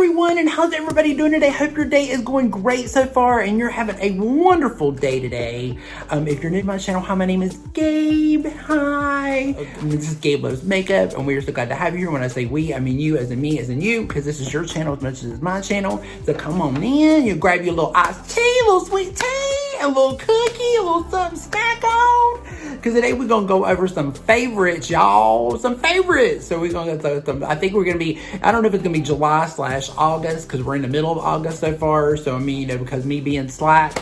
everyone, and how's everybody doing today? Hope your day is going great so far and you're having a wonderful day today. If you're new to my channel, hi, my name is Gabe. Hi. This is Gabe Loves Makeup, and we're so glad to have you here. When I say we, I mean you as in me as in you, because this is your channel as much as it's my channel. So come on in, you grab your little iced tea, a little sweet tea, a little cookie, a little something snack on. Because today we're going to go over some favorites, y'all. Some favorites. So we're going to go through, I think we're going to be, I don't know if it's going to be July/August, because we're in the middle of August so far. So I mean, you know, because me being slack.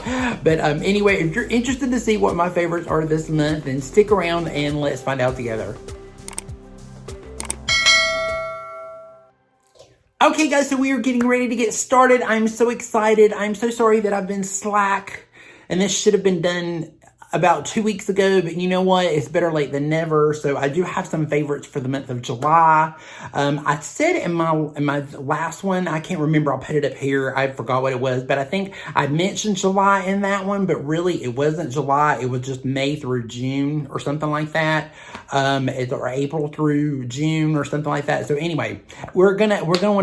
But anyway, if you're interested to see what my favorites are this month, then stick around and let's find out together. Okay guys, so we are getting ready to get started. I'm so excited. I'm so sorry that I've been slack, and this should have been done about 2 weeks ago, but you know what? It's better late than never. So I do have some favorites for the month of July. I said in my last one, I can't remember, I'll put it up here. I forgot what it was, but I think I mentioned July in that one, but really it wasn't July. It was just May through June or something like that. Or April through June or something like that. So anyway, we're going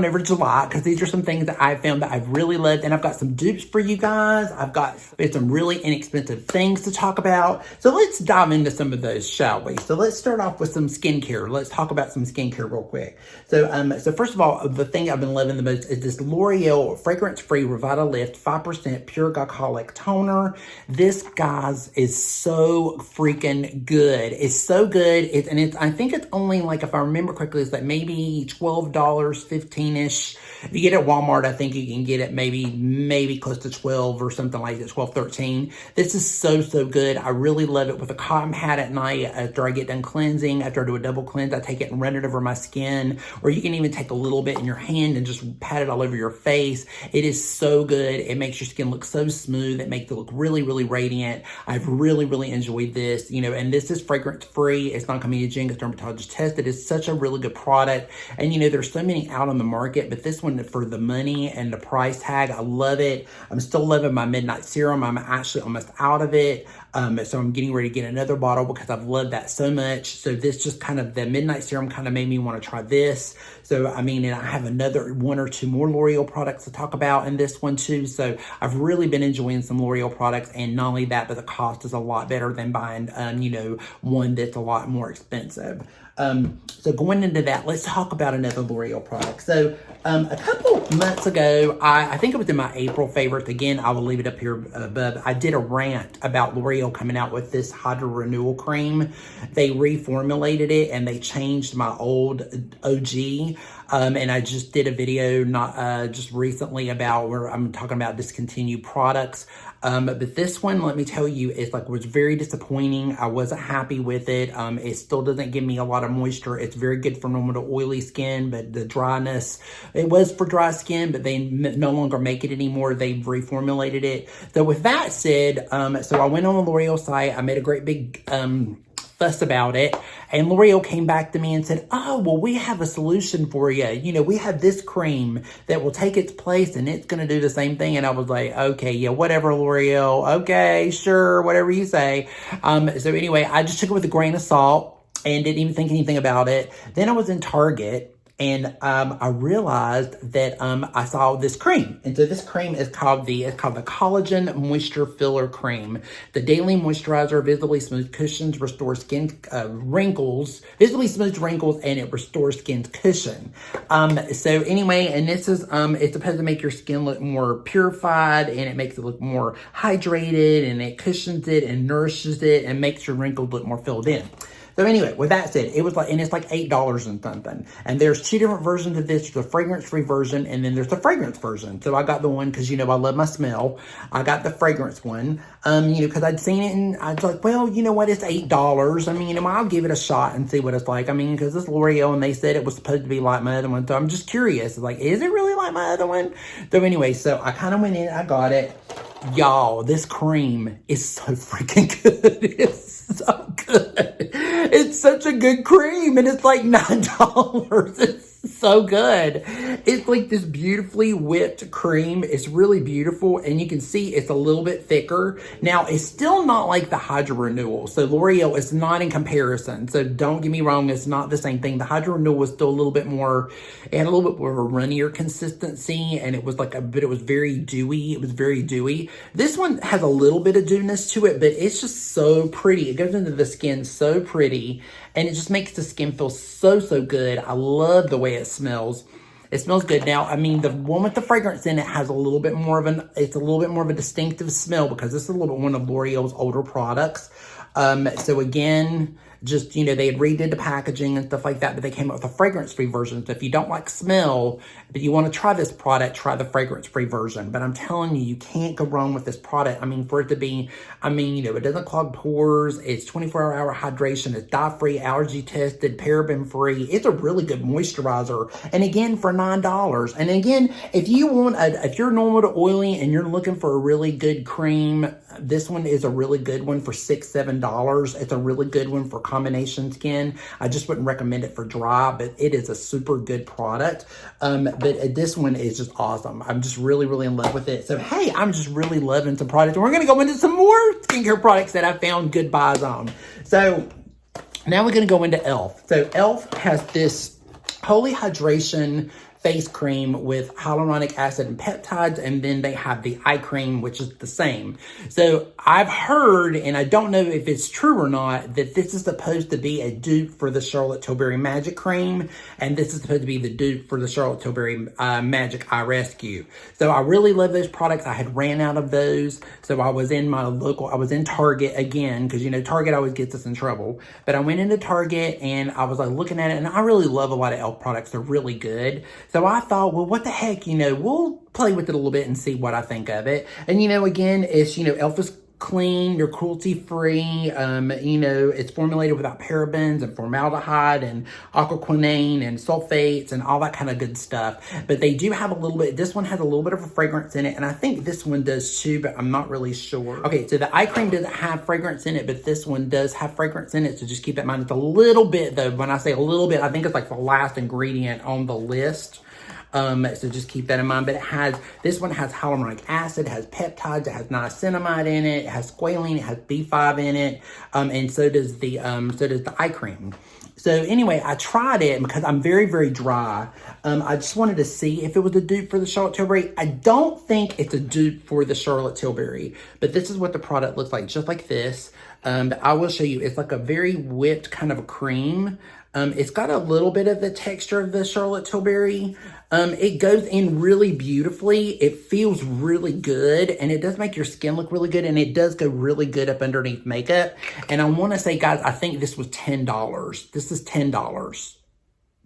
over July because these are some things that I found that I've really loved, and I've got some dupes for you guys. I've got some really inexpensive things to talk about. So let's dive into some of those, shall we? So let's start off with some skincare. Let's talk about some skincare real quick. So first of all, the thing I've been loving the most is this L'Oreal fragrance-free Revitalist 5% pure glycolic toner. This, guys, is so freaking good. It's so good. I think it's only, like, if I remember correctly, it's like maybe $12, $15-ish. If you get it at Walmart, I think you can get it maybe close to 12 or something like that, 12, 13. This is so good. I really love it with a cotton pad at night after I get done cleansing. After I do a double cleanse, I take it and run it over my skin, or you can even take a little bit in your hand and just pat it all over your face. It is so good. It makes your skin look so smooth. It makes it look really, really radiant. I've really enjoyed this, you know, and this is fragrance free. It's not comedogenic, it's dermatologist tested. It's such a really good product. And you know, there's so many out on the market, but this one, for the money and the price tag, I love it. I'm still loving my Midnight Serum. I'm actually almost out of it. So I'm getting ready to get another bottle because I've loved that so much. So this just kind of, the Midnight Serum kind of made me want to try this. So, I mean, and I have another one or two more L'Oreal products to talk about in this one too. So I've really been enjoying some L'Oreal products, and not only that, but the cost is a lot better than buying, you know, one that's a lot more expensive. So going into that, let's talk about another L'Oreal product. So a couple months ago, I think it was in my April favorites. Again, I will leave it up here above. I did a rant about L'Oreal coming out with this Hydra Renewal cream. They reformulated it and they changed my old OG. And I just did a video just recently about where I'm talking about discontinued products. But this one, let me tell you, was very disappointing. I wasn't happy with it. It still doesn't give me a lot of moisture. It's very good for normal to oily skin, but the dryness, it was for dry skin, but they no longer make it anymore. They've reformulated it. So with that said, so I went on the L'Oreal site. I made a great big fuss about it, and L'Oreal came back to me and said, oh, well, we have a solution for you. You know, we have this cream that will take its place and it's going to do the same thing. And I was like, okay, yeah, whatever, L'Oreal. Okay, sure, whatever you say. So anyway, I just took it with a grain of salt and didn't even think anything about it. Then I was in Target, and I realized that I saw this cream. And so this cream is called the Collagen Moisture Filler Cream. The daily moisturizer visibly smooth cushions, restores skin wrinkles, visibly smooth wrinkles, and it restores skin's cushion. So anyway, and this is, it's supposed to make your skin look more purified, and it makes it look more hydrated, and it cushions it and nourishes it and makes your wrinkles look more filled in. So anyway, with that said, it was like, and it's like $8 and something. And there's two different versions of this. There's a fragrance-free version, and then there's the fragrance version. So I got the one, because, you know, I love my smell. I got the fragrance one, you know, because I'd seen it, and I was like, well, you know what, it's $8. I mean, you know, I'll give it a shot and see what it's like. I mean, because it's L'Oreal, and they said it was supposed to be like my other one. So I'm just curious. It's like, is it really like my other one? So anyway, so I kind of went in, I got it. Y'all, this cream is so freaking good. It's so good. It's such a good cream, and it's like $9. It's so good. It's like this beautifully whipped cream. It's really beautiful, and you can see it's a little bit thicker. Now, it's still not like the Hydra Renewal. So L'Oreal is not in comparison. So don't get me wrong, it's not the same thing. The Hydra Renewal was still a little bit more, it had a little bit more of a runnier consistency, and it was like but it was very dewy. It was very dewy. This one has a little bit of dewiness to it, but it's just so pretty. It goes into the skin so pretty, and it just makes the skin feel so, so good. I love the way it smells. It smells good. Now, I mean, the one with the fragrance in it has a little bit more of it's a little bit more of a distinctive smell because this is a little bit one of L'Oreal's older products. So again, just, they had redid the packaging and stuff like that, but they came up with a fragrance-free version. So if you don't like smell, but you want to try this product, try the fragrance-free version. But I'm telling you, you can't go wrong with this product. I mean, for it to be, it doesn't clog pores. It's 24-hour hydration. It's dye-free, allergy-tested, paraben-free. It's a really good moisturizer. And again, for $9. And again, if you're normal to oily and you're looking for a really good cream, this one is a really good one for $6, $7. It's a really good one for combination skin. I just wouldn't recommend it for dry, but it is a super good product. But this one is just awesome. I'm just really, really in love with it. So, hey, I'm just really loving some products. And we're going to go into some more skincare products that I found good buys on. So, now we're going to go into e.l.f. So, e.l.f. has this Holy Hydration face cream with hyaluronic acid and peptides, and then they have the eye cream, which is the same. So I've heard, and I don't know if it's true or not, that this is supposed to be a dupe for the Charlotte Tilbury Magic Cream, and this is supposed to be the dupe for the Charlotte Tilbury Magic Eye Rescue. So I really love those products. I had ran out of those, so I was in Target again, because Target always gets us in trouble. But I went into Target and I was like looking at it, and I really love a lot of e.l.f. products. They're really good. So I thought, well, what the heck, we'll play with it a little bit and see what I think of it. And, again, it's, e.l.f. is clean, they're cruelty-free, it's formulated without parabens and formaldehyde and aquaquinine and sulfates and all that kind of good stuff. But they do have this one has a little bit of a fragrance in it, and I think this one does too, but I'm not really sure. Okay, so the eye cream doesn't have fragrance in it, but this one does have fragrance in it, so just keep that in mind. It's a little bit, though. When I say a little bit, I think it's like the last ingredient on the list. So just keep that in mind. But this one has hyaluronic acid, it has peptides, it has niacinamide in it, it has squalene, it has B5 in it, and so does the eye cream. So anyway, I tried it because I'm very, very dry. I just wanted to see if it was a dupe for the Charlotte Tilbury. I don't think it's a dupe for the Charlotte Tilbury, but this is what the product looks like, just like this. I will show you. It's like a very whipped kind of a cream. It's got a little bit of the texture of the Charlotte Tilbury. It goes in really beautifully. It feels really good, and it does make your skin look really good, and it does go really good up underneath makeup. And I want to say, guys, I think this was $10. This is $10.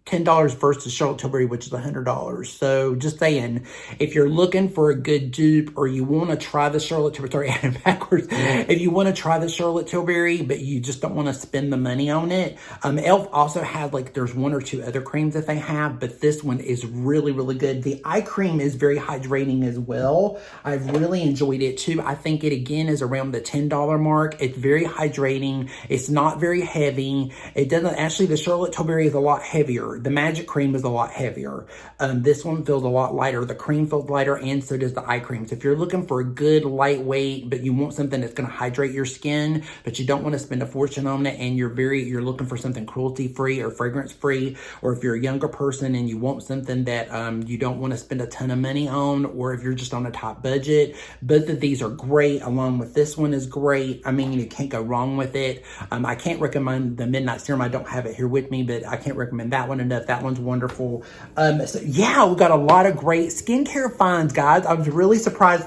$10 versus Charlotte Tilbury, which is $100. So just saying, if you're looking for a good dupe, or you want to try the Charlotte Tilbury, sorry, I had it backwards. If you want to try the Charlotte Tilbury, but you just don't want to spend the money on it, e.l.f. also has, there's one or two other creams that they have, but this one is really, really good. The eye cream is very hydrating as well. I've really enjoyed it too. I think it, again, is around the $10 mark. It's very hydrating. It's not very heavy. It doesn't, actually, the Charlotte Tilbury is a lot heavier. The Magic Cream is a lot heavier. This one feels a lot lighter. The cream feels lighter, and so does the eye cream. So if you're looking for a good lightweight, but you want something that's going to hydrate your skin, but you don't want to spend a fortune on it, and you're looking for something cruelty-free or fragrance-free, or if you're a younger person and you want something that you don't want to spend a ton of money on, or if you're just on a top budget, both of these are great, along with this one is great. I mean, you can't go wrong with it. I can't recommend the Midnight Serum. I don't have it here with me, but I can't recommend that one enough. That one's wonderful. So yeah, we got a lot of great skincare finds, guys. I was really surprised.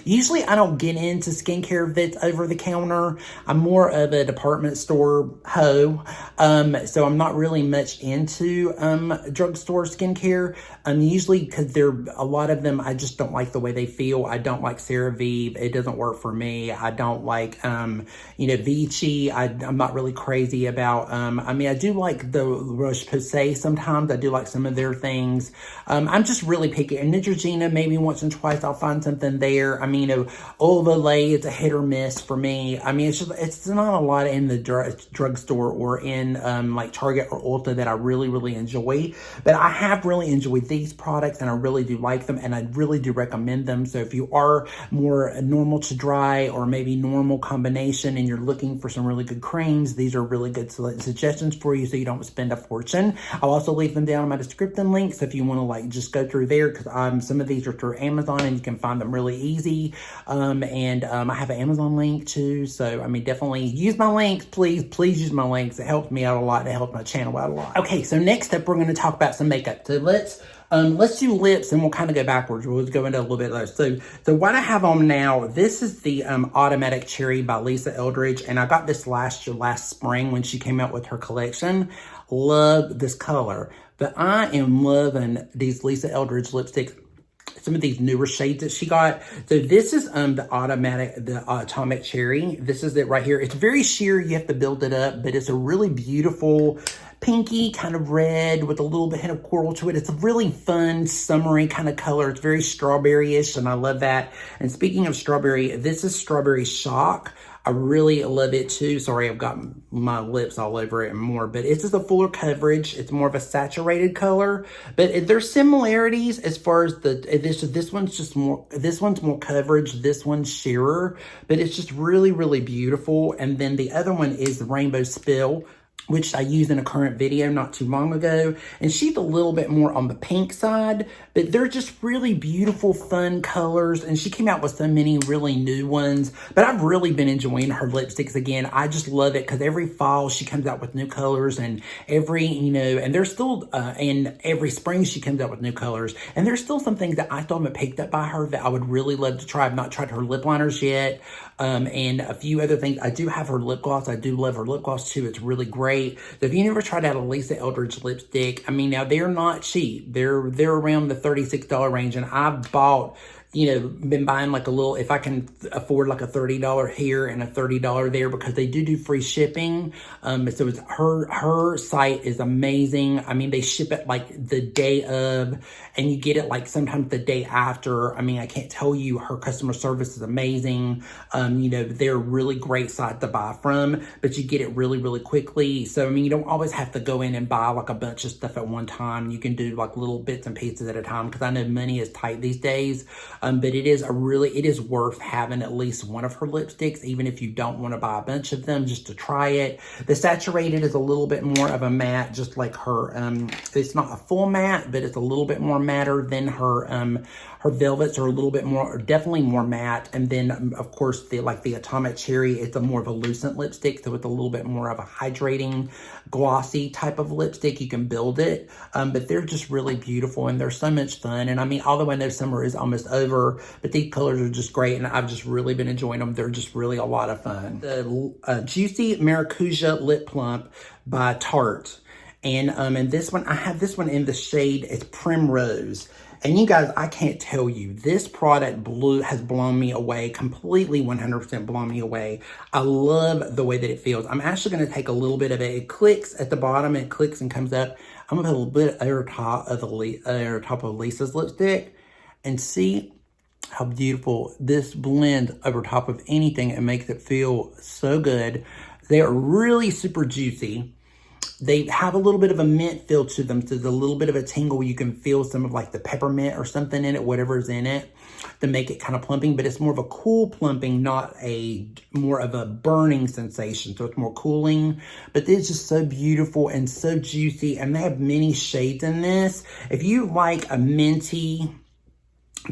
Usually I don't get into skincare that's over the counter. I'm more of a department store hoe. So I'm not really much into drugstore skincare. Usually, because a lot of them, I just don't like the way they feel. I don't like CeraVe. It doesn't work for me. I don't like Vichy. I'm not really crazy about I do like the Roche-Posay Olay sometimes. I do like some of their things. I'm just really picky. And Neutrogena, maybe once and twice I'll find something there. I mean, Olay, it's a hit or miss for me. I mean, it's not a lot in the drugstore or in like Target or Ulta that I really enjoy. But I have really enjoyed these products, and I really do like them, and I really do recommend them. So if you are more normal to dry or maybe normal combination and you're looking for some really good creams, these are really good suggestions for you so you don't spend a fortune. I'll also leave them down in my description link, so if you want to like just go through there, because some of these are through Amazon and you can find them really easy. I have an Amazon link too, so I mean, definitely use my links. Please use my links. It helps me out a lot. It helps my channel out a lot. Okay, so next up we're going to talk about some makeup. So let's do lips, and we'll kind of go backwards. We'll go into a little bit less. So what I have on now, this is the Automatic Cherry by Lisa Eldridge, and I got this last spring when she came out with her collection. Love this color, but I am loving these Lisa Eldridge lipsticks. Some of these newer shades that she got. So this is the Atomic Cherry. This is it right here. It's very sheer. You have to build it up, but it's a really beautiful pinky kind of red with a little bit of coral to it. It's a really fun, summery kind of color. It's very strawberry-ish, and I love that. And speaking of strawberry, this is Strawberry Shock. I really love it too. Sorry, I've got my lips all over it and more, but it's just a fuller coverage. It's more of a saturated color, but there's similarities as far as this one's more coverage. This one's sheerer, but it's just really beautiful. And then the other one is the Rainbow Spill, which I used in a current video not too long ago. And she's a little bit more on the pink side, but they're just really beautiful, fun colors. And she came out with so many really new ones, but I've really been enjoying her lipsticks again. I just love it because every fall she comes out with new colors, and and there's still, and every spring she comes out with new colors. And there's still some things that I still haven't picked up by her that I would really love to try. I've not tried her lip liners yet. And a few other things. I do have her lip gloss. I do love her lip gloss too. It's really great. So if you never tried out a Lisa Eldridge lipstick, I mean, now they're not cheap. They're around the $36 range, and I've bought, been buying like a little, if I can afford like a $30 here and a $30 there, because they do free shipping. So it's her site is amazing. I mean, they ship it like the day of, and you get it like sometimes the day after. I mean, I can't tell you, her customer service is amazing. They're a really great site to buy from, but you get it really quickly. So, I mean, you don't always have to go in and buy like a bunch of stuff at one time. You can do like little bits and pieces at a time, because I know money is tight these days. But it is worth having at least one of her lipsticks, even if you don't want to buy a bunch of them, just to try it. The saturated is a little bit more of a matte, just like her, it's not a full matte, but it's a little bit more matter than her velvets are a little bit more, definitely more matte. And then of course the Atomic Cherry, it's a more of a lucent lipstick, so it's a little bit more of a hydrating, glossy type of lipstick. You can build it, but they're just really beautiful, and they're so much fun. And I mean, although I know summer is almost over, but these colors are just great, and I've just really been enjoying them. They're just really a lot of fun. The Juicy Maracuja Lip Plump by Tarte. And this one, I have this one in the shade, it's Primrose. And you guys, I can't tell you, this product has blown me away, completely 100% blown me away. I love the way that it feels. I'm actually going to take a little bit of it. It clicks at the bottom, it clicks and comes up. I'm going to put a little bit over top of Lisa's lipstick, and see how beautiful this blends over top of anything. It makes it feel so good. They are really super juicy. They have a little bit of a mint feel to them, so there's a little bit of a tingle. You can feel some of like the peppermint or something in it, whatever's in it, to make it kind of plumping. But it's more of a cool plumping, not more of a burning sensation. So it's more cooling, but it's just so beautiful and so juicy. And they have many shades in this. If you like a minty,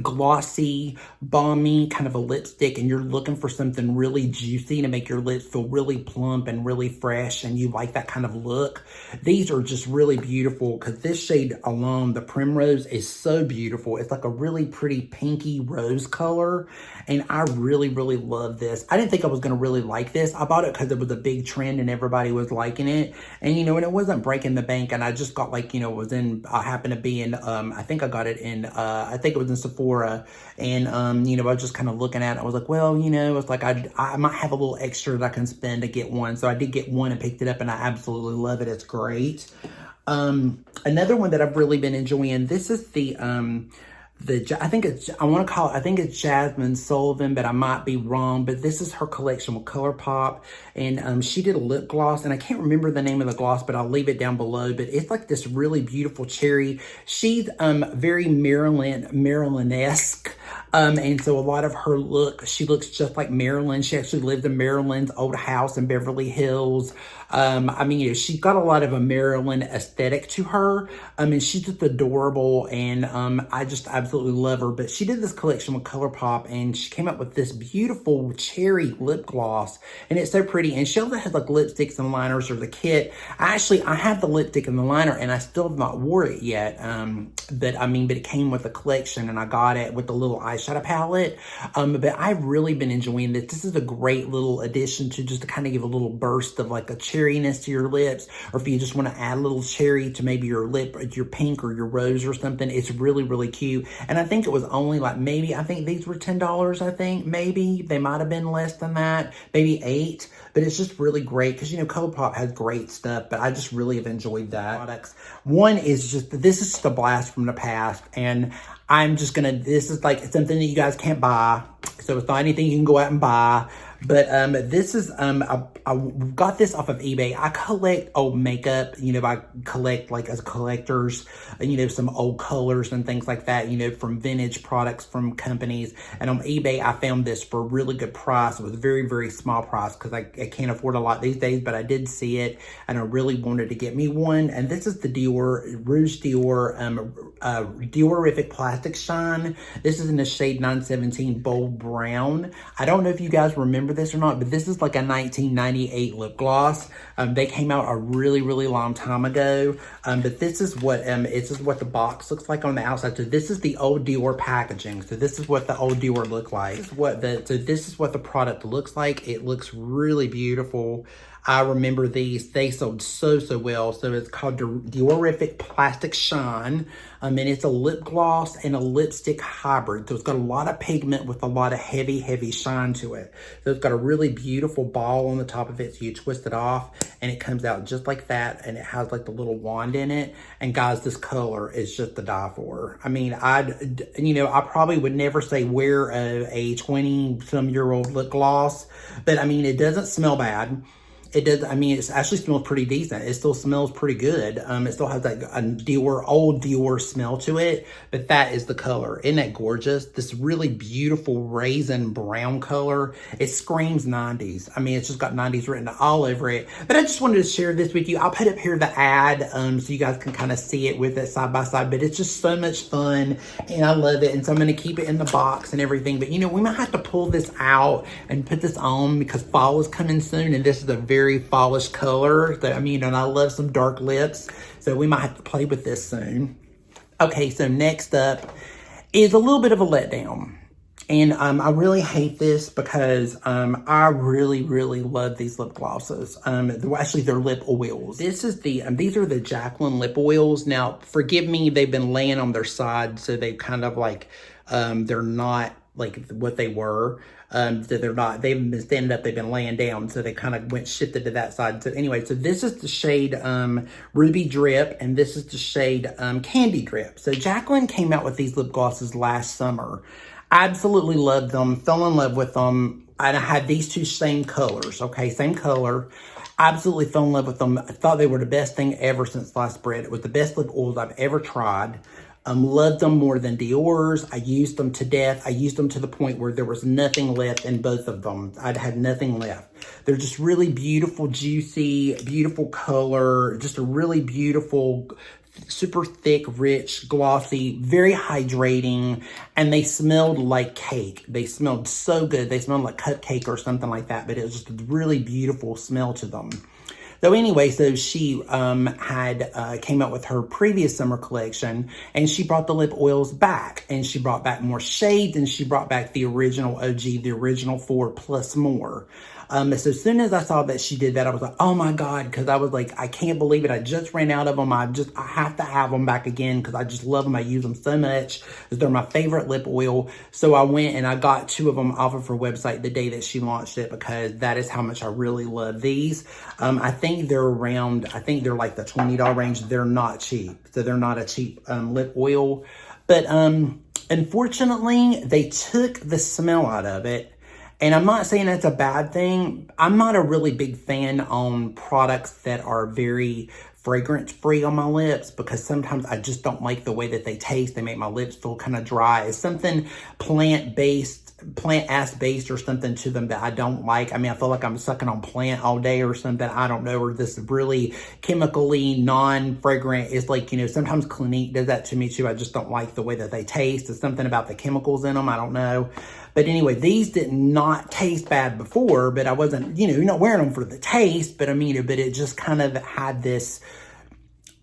glossy, balmy kind of a lipstick, and you're looking for something really juicy to make your lips feel really plump and really fresh, and you like that kind of look, these are just really beautiful. Because this shade alone, the Primrose, is so beautiful. It's like a really pretty pinky rose color, and I really love this. I didn't think I was going to really like this. I bought it because it was a big trend and everybody was liking it, and and it wasn't breaking the bank. And I just got like, I happened to be in, I think I got it in, I think it was in Sephora, and I was just kind of looking at it. I was like, well, it's like I might have a little extra that I can spend to get one. So I did get one and picked it up, and I absolutely love it. It's great. Another one that I've really been enjoying, this is I think it's Jasmine Sullivan, but I might be wrong. But this is her collection with ColourPop, and she did a lip gloss, and I can't remember the name of the gloss, but I'll leave it down below. But it's like this really beautiful cherry. She's very Maryland-esque. And so a lot of her look, she looks just like Marilyn. She actually lived in Marilyn's old house in Beverly Hills. I mean, you know, she's got a lot of a Maryland aesthetic to her. And she's just adorable, and I just absolutely love her. But she did this collection with ColourPop, and she came up with this beautiful cherry lip gloss, and it's so pretty. And she also has like lipsticks and liners, or the kit. I have the lipstick and the liner, and I still have not wore it yet. But it came with the collection, and I got it with the little eyeshadow palette. But I've really been enjoying this. This is a great little addition to just to kind of give a little burst of like a cherryness to your lips, or if you just want to add a little cherry to maybe your lip, your pink or your rose or something. It's really, really cute. And I think it was only like I think these were $10, I think. Maybe they might have been less than that, maybe $8. But it's just really great because, you know, ColourPop has great stuff, but I just really have enjoyed that. Products. One is this is just a blast from the past, and this is like something that you guys can't buy, so it's not anything you can go out and buy. But this is I got this off of eBay. I collect old makeup, you know. I collect, like, as collectors, you know, some old colors and things like that, you know, from vintage products from companies. And on eBay, I found this for a really good price. It was a very, very small price because I can't afford a lot these days, but I did see it, and I really wanted to get me one. And this is the Rouge Dior Diorific Plastic Shine. This is in the shade 917 Bold Brown. I don't know if you guys remember this or not, but this is like a 1998 lip gloss. They came out a really, really long time ago. But this is what the box looks like on the outside. So this is the old Dior packaging. So this is what the old Dior looked like. This is what the product looks like. It looks really beautiful. I remember these. They sold so well. So it's called Diorific Plastic Shine. And it's a lip gloss and a lipstick hybrid. So it's got a lot of pigment with a lot of heavy shine to it. So it's got a really beautiful ball on the top of it. So you twist it off and it comes out just like that. And it has like the little wand in it. And guys, this color is just to die for. I mean, I probably would never say wear a 20-some-year-old lip gloss. But I mean, it doesn't smell bad. It does. I mean, it actually smells pretty decent. It still smells pretty good. It still has like a old Dior smell to it, but that is the color. Isn't that gorgeous? This really beautiful raisin brown color. It screams 90s. I mean, it's just got 90s written all over it. But I just wanted to share this with you. I'll put up here the ad so you guys can kind of see it with it side by side. But it's just so much fun, and I love it. And so I'm going to keep it in the box and everything. But, you know, we might have to pull this out and put this on because fall is coming soon, and this is a very fallish color. And I love some dark lips, so we might have to play with this soon. Okay, so next up is a little bit of a letdown. And I really hate this because I really, really love these lip glosses. They're lip oils. These are the Jaclyn Lip Oils. Now, forgive me, they've been laying on their side, so they kind of like, they're not like what they were. They've been standing up, they've been laying down, so they kind of shifted to that side. So anyway, so this is the shade Ruby Drip, and this is the shade Candy Drip. So Jaclyn came out with these lip glosses last summer. Absolutely loved them, fell in love with them, and I had these two same colors, okay, same color. Absolutely fell in love with them. I thought they were the best thing ever since sliced bread. It was the best lip oils I've ever tried. Loved them more than Dior's. I used them to death. I used them to the point where there was nothing left in both of them. I'd had nothing left. They're just really beautiful, juicy, beautiful color. Just a really beautiful, super thick, rich, glossy, very hydrating. And they smelled like cake. They smelled so good. They smelled like cupcake or something like that. But it was just a really beautiful smell to them. So anyway, so she came out with her previous summer collection, and she brought the lip oils back, and she brought back more shades, and she brought back the original OG, the original 4 plus more. So as soon as I saw that she did that, I was like, oh my God, because I was like, I can't believe it. I just ran out of them. I have to have them back again because I just love them. I use them so much. They're my favorite lip oil. So I went and I got 2 of them off of her website the day that she launched it because that is how much I really love these. I think they're like the $20 range. They're not cheap. So they're not a cheap lip oil. But unfortunately, they took the smell out of it. And I'm not saying that's a bad thing. I'm not a really big fan on products that are very fragrance free on my lips because sometimes I just don't like the way that they taste. They make my lips feel kind of dry. It's something plant-ass based or something to them that I don't like. I mean, I feel like I'm sucking on plant all day or something. I don't know. Or this really chemically non-fragrant is like, you know, sometimes Clinique does that to me too. I just don't like the way that they taste. It's something about the chemicals in them. I don't know. But anyway, these did not taste bad before, but I wasn't, you know, you're not wearing them for the taste, but I mean, but it just kind of had this,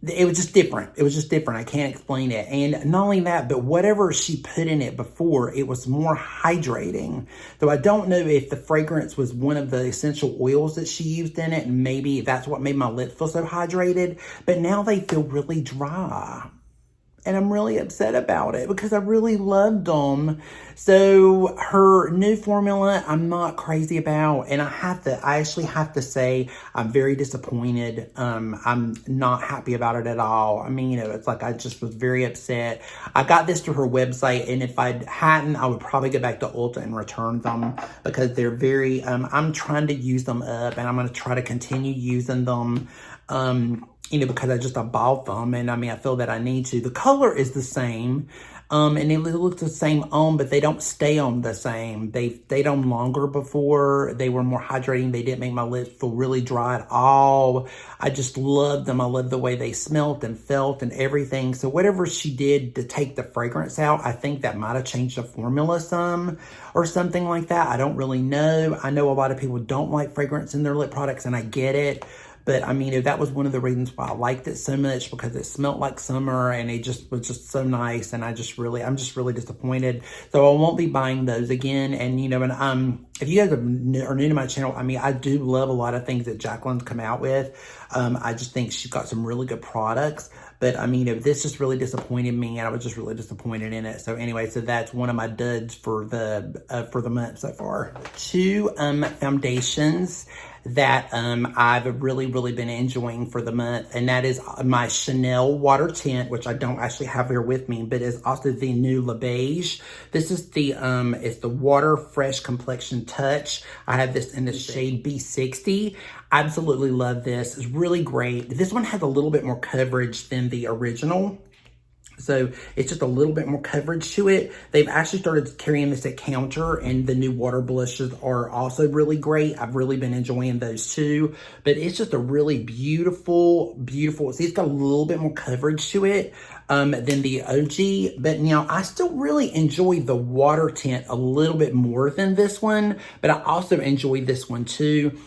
it was just different. It was just different. I can't explain it. And not only that, but whatever she put in it before, it was more hydrating. So I don't know if the fragrance was one of the essential oils that she used in it, and maybe that's what made my lips feel so hydrated. But now they feel really dry. And I'm really upset about it because I really loved them. So her new formula, I'm not crazy about. And I actually have to say, I'm very disappointed. I'm not happy about it at all. I mean, you know, it's like I just was very upset. I got this through her website. And if I hadn't, I would probably go back to Ulta and return them because they're very, I'm trying to use them up and I'm going to try to continue using them. You know, because I bought them and I mean, I feel that I need to. The color is the same. And it looks the same on, but they don't stay on the same. They stayed on longer before. They were more hydrating. They didn't make my lips feel really dry at all. I just loved them. I loved the way they smelled and felt and everything. So whatever she did to take the fragrance out, I think that might have changed the formula some or something like that. I don't really know. I know a lot of people don't like fragrance in their lip products and I get it. But I mean, that was one of the reasons why I liked it so much because it smelled like summer and it just was just so nice. And I'm just really disappointed. So I won't be buying those again. And, you know, and if you guys are new to my channel, I mean, I do love a lot of things that Jaclyn's come out with. I just think she's got some really good products. But I mean, this just really disappointed me and I was just really disappointed in it. So anyway, so that's one of my duds for the month so far. 2 foundations that I've really been enjoying for the month, and that is my Chanel Water Tint, which I don't actually have here with me, but is also the new Le Beige. This is the it's the Water Fresh Complexion Touch. I have this in the shade B60. Absolutely love this. It's really great. This one has a little bit more coverage than the original. So it's just a little bit more coverage to it. They've actually started carrying this at counter and the new water blushes are also really great. I've really been enjoying those too. But it's just a really beautiful, see, it's got a little bit more coverage to it than the OG. But now I still really enjoy the water tint a little bit more than this one. But I also enjoy this one too.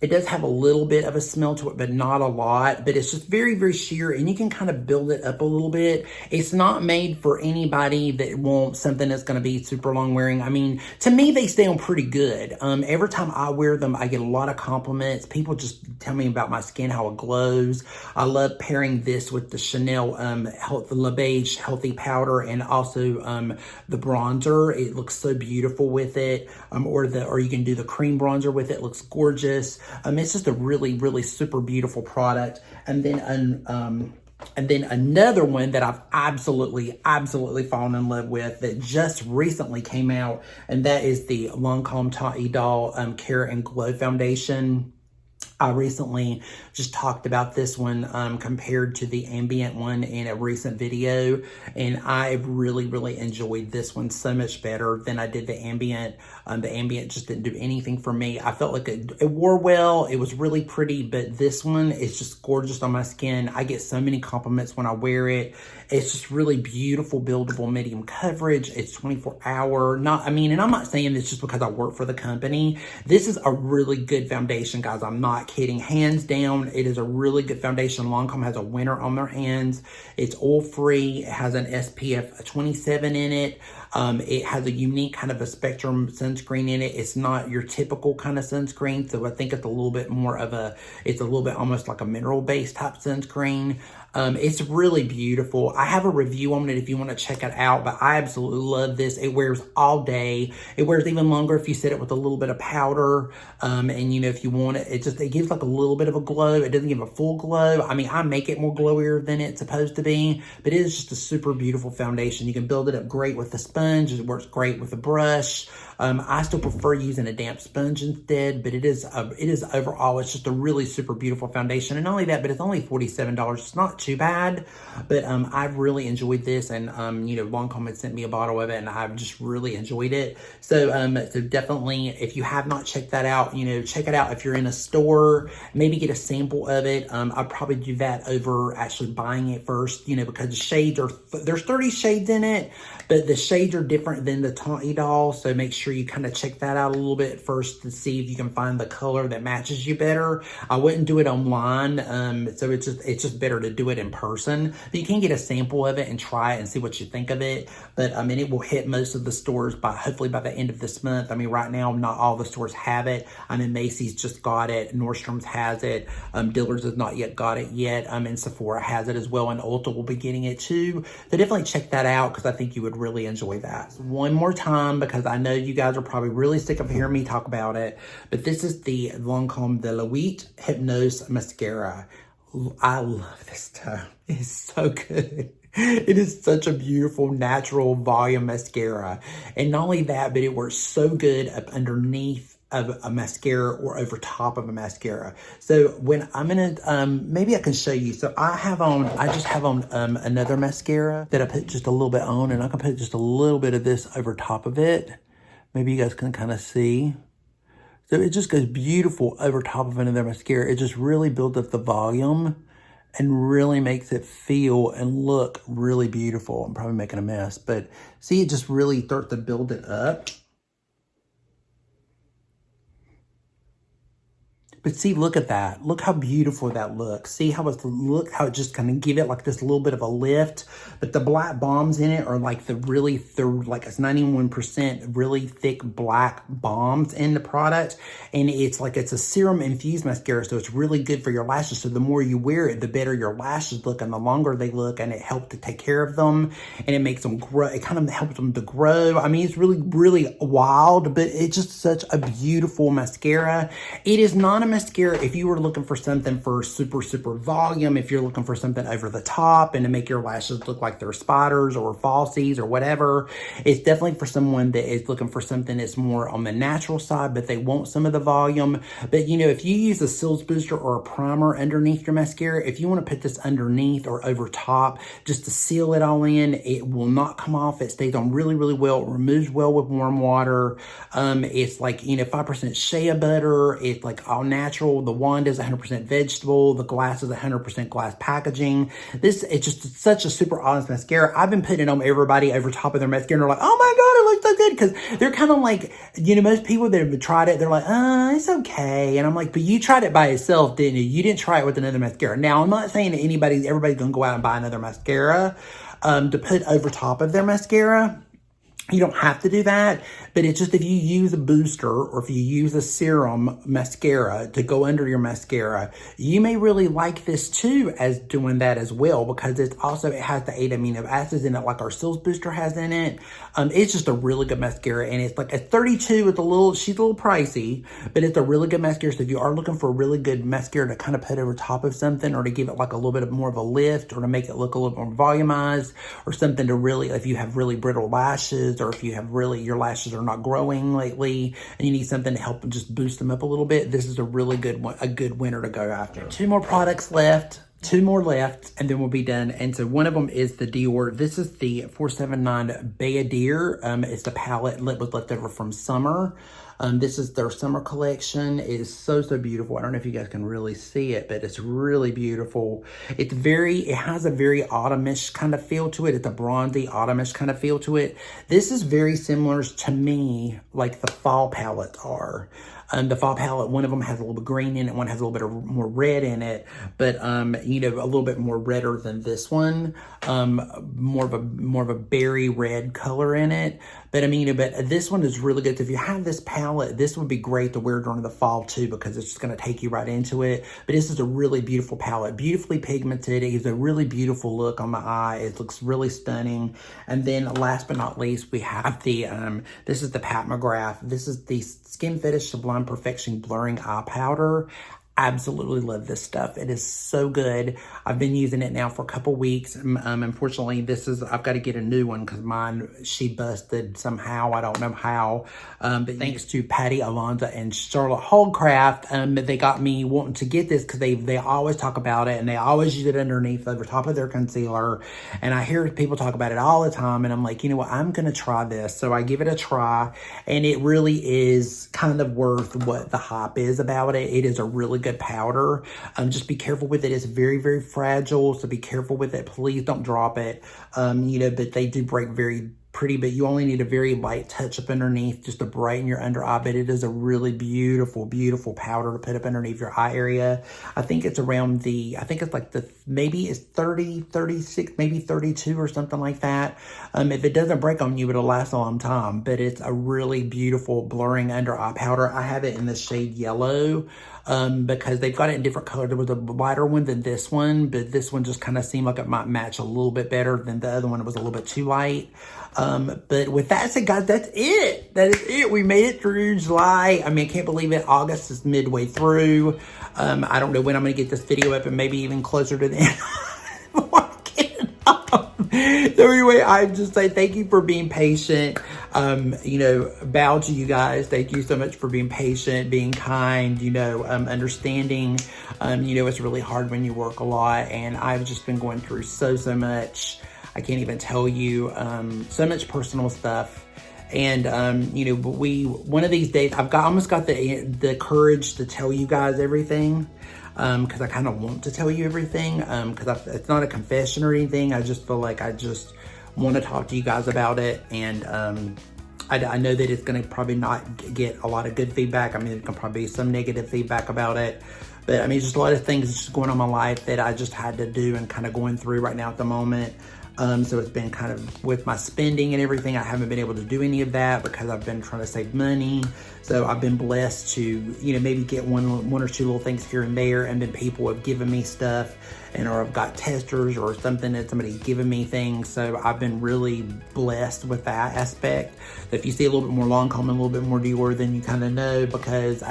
It does have a little bit of a smell to it, but not a lot. But it's just very sheer, and you can kind of build it up a little bit. It's not made for anybody that wants something that's going to be super long wearing. I mean, to me, they stay on pretty good. Every time I wear them, I get a lot of compliments. People just tell me about my skin, how it glows. I love pairing this with the Chanel the Le Beige Healthy Powder and also the bronzer. It looks so beautiful with it. Or you can do the cream bronzer with it. It looks gorgeous. It's just a really super beautiful product. And then another one that I've absolutely fallen in love with that just recently came out, and that is the Lancome Tati Doll Care and Glow Foundation. I recently just talked about this one compared to the ambient one in a recent video, and I really enjoyed this one so much better than I did the ambient. The ambient just didn't do anything for me. I felt like it wore well. It was really pretty, but this one is just gorgeous on my skin. I get so many compliments when I wear it. It's just really beautiful, buildable, medium coverage. It's 24-hour. And I'm not saying this just because I work for the company. This is a really good foundation, guys. I'm not kidding. Hands down, it is a really good foundation. Lancome has a winner on their hands. It's oil-free. It has an SPF 27 in it. It has a unique kind of a spectrum sunscreen in it. It's not your typical kind of sunscreen, so I think it's a little bit more of a, it's a little bit almost like a mineral-based type sunscreen. It's really beautiful. I have a review on it if you want to check it out, but I absolutely love this. It wears all day. It wears even longer if you set it with a little bit of powder. And you know, if you want it, it gives like a little bit of a glow. It doesn't give a full glow. I mean, I make it more glowier than it's supposed to be, but it is just a super beautiful foundation. You can build it up great with the sponge. It works great with a brush. I still prefer using a damp sponge instead, but it is overall, it's just a really super beautiful foundation. And not only that, but it's only $47. It's not too bad, but I've really enjoyed this, and you know, Lancome had sent me a bottle of it, and I've just really enjoyed it. So so definitely, if you have not checked that out, you know, check it out if you're in a store. Maybe get a sample of it. I'd probably do that over actually buying it first, you know, because the shades are there's 30 shades in it, but the shades are different than the Tante doll. So make sure you kind of check that out a little bit first to see if you can find the color that matches you better. I wouldn't do it online, so it's just better to do it in person. But you can get a sample of it and try it and see what you think of it. But I mean, it will hit most of the stores hopefully by the end of this month. I mean, right now not all the stores have it. I mean, Macy's just got it, Nordstrom's has it, Dillard's has not yet got it yet, and Sephora has it as well, and Ulta will be getting it too. So definitely check that out, because I think you would really enjoy that. One more time, because I know you guys are probably really sick of hearing me talk about it, but this is the Lancome the Loite Hypnose Mascara. I love this stuff. It's so good. It is such a beautiful, natural volume mascara. And not only that, but it works so good up underneath of a mascara or over top of a mascara. So when I'm gonna, maybe I can show you. So I just have on another mascara that I put just a little bit on, and I can put just a little bit of this over top of it. Maybe you guys can kind of see. So it just goes beautiful over top of another mascara. It just really builds up the volume and really makes it feel and look really beautiful. I'm probably making a mess, but see, it just really starts to build it up. But see, look at that. Look how beautiful that looks. See how look how it just kind of give it like this little bit of a lift. But the black bombs in it are like like it's 91% really thick black bombs in the product. And it's a serum infused mascara. So it's really good for your lashes. So the more you wear it, the better your lashes look and the longer they look, and it helps to take care of them. And it makes them grow. It kind of helps them to grow. I mean, it's really, really wild, but it's just such a beautiful mascara. It is not a mascara if you were looking for something for super volume, if you're looking for something over the top and to make your lashes look like they're spiders or falsies or whatever. It's definitely for someone that is looking for something that's more on the natural side, but they want some of the volume. But you know, if you use a Seals booster or a primer underneath your mascara, if you want to put this underneath or over top just to seal it all in, it will not come off. It stays on really, really well. It removes well with warm water. It's like, you know, 5% shea butter. It's like all natural. The wand is 100% vegetable. The glass is 100% glass packaging. It's just such a super honest mascara. I've been putting it on everybody over top of their mascara, and they're like, oh my God, it looks so good. Because they're kind of like, you know, most people that have tried it, they're like, it's okay. And I'm like, but you tried it by itself, didn't you? You didn't try it with another mascara. Now, I'm not saying that everybody's going to go out and buy another mascara to put over top of their mascara. You don't have to do that, but it's just if you use a booster or if you use a serum mascara to go under your mascara, you may really like this too as doing that as well, because it has the 8 amino acids in it like our Seals booster has in it. It's just a really good mascara, and it's like at $32, she's a little pricey, but it's a really good mascara. So if you are looking for a really good mascara to kind of put over top of something, or to give it like a little bit more of a lift, or to make it look a little more volumized, or something to really, if you have really brittle lashes, or if you have your lashes are not growing lately and you need something to help just boost them up a little bit, this is a really good one, a good winner to go after. 2 more products left. 2 more left, and then we'll be done. And so one of them is the Dior. This is the 479 Bayadere. It's the palette was left over from summer. This is their summer collection. It is so, so beautiful. I don't know if you guys can really see it, but it's really beautiful. It has a very autumnish kind of feel to it. It's a bronzy autumnish kind of feel to it. This is very similar to me, like the fall palettes are. The fall palette, one of them has a little bit of green in it, one has a little bit of more red in it, but you know, a little bit more redder than this one. More of a berry red color in it. But I mean, but this one is really good. So if you have this palette, this would be great to wear during the fall too, because it's just going to take you right into it. But this is a really beautiful palette, beautifully pigmented. It gives a really beautiful look on my eye. It looks really stunning. And then last but not least, we have the, this is the Pat McGrath. This is the Skin Fetish Sublime Perfection Blurring Eye Powder. Absolutely love this stuff. It is so good. I've been using it now for a couple weeks. Unfortunately, I've got to get a new one because mine, she busted somehow. I don't know how. But thanks to Patty, Alonza, and Charlotte Holdcraft, they got me wanting to get this because they always talk about it and they always use it underneath over top of their concealer. And I hear people talk about it all the time. And I'm like, you know what? I'm going to try this. So I give it a try. And it really is kind of worth what the hype is about it. It is a really good powder. Just be careful with it. It's very, very fragile, so be careful with it. Please don't drop it. You know, but they do break very pretty, but you only need a very light touch up underneath just to brighten your under eye. But it is a really beautiful, beautiful powder to put up underneath your eye area. I think it's around I think it's like maybe it's 30, 36, maybe 32 or something like that. If it doesn't break on you, it'll last a long time. But it's a really beautiful blurring under eye powder. I have it in the shade yellow. Because they've got it in different colors. There was a lighter one than this one, but this one just kind of seemed like it might match a little bit better than the other one. It was a little bit too light. But with that said, guys, that's it. That is it. We made it through July. I mean, I can't believe it. August is midway through. I don't know when I'm going to get this video up, and maybe even closer to the end. So anyway, I just say thank you for being patient. You know, bow to you guys. Thank you so much for being patient, being kind, you know, understanding. You know, it's really hard when you work a lot, and I've just been going through so much. I can't even tell you, so much personal stuff. And, you know, but one of these days, almost got the courage to tell you guys everything. Because I kind of want to tell you everything, because it's not a confession or anything. I just feel like I just want to talk to you guys about it. And I know that it's going to probably not get a lot of good feedback. I mean, there's going to probably be some negative feedback about it. But I mean, just a lot of things just going on in my life that I just had to do and kind of going through right now at the moment. So it's been kind of with my spending and everything, I haven't been able to do any of that because I've been trying to save money. So I've been blessed to, you know, maybe get one or two little things here and there. And then people have given me stuff, or I've got testers or something that somebody's given me things. So I've been really blessed with that aspect. So if you see a little bit more Lancome and a little bit more Dior, then you kind of know, because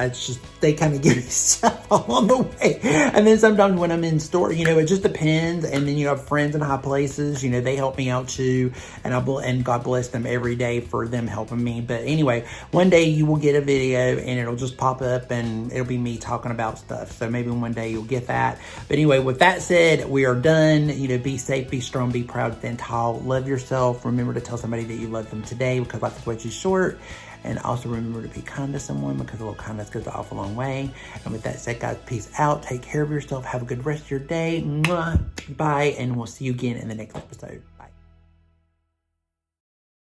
they kind of give me stuff along the way. And then sometimes when I'm in store, you know, it just depends. And then you have friends in high places, you know, they help me out too. And God bless them every day for them helping me. But anyway, one day you will get a video and it'll just pop up and it'll be me talking about stuff. So maybe one day you'll get that. But anyway, with that said, we are done. You know, be safe, be strong, be proud, stand tall, love yourself. Remember to tell somebody that you love them today, because life is way too short. And also remember to be kind to someone, because a little kindness goes an awful long way. And with that said, guys, peace out. Take care of yourself. Have a good rest of your day. Mwah. Bye. And we'll see you again in the next episode.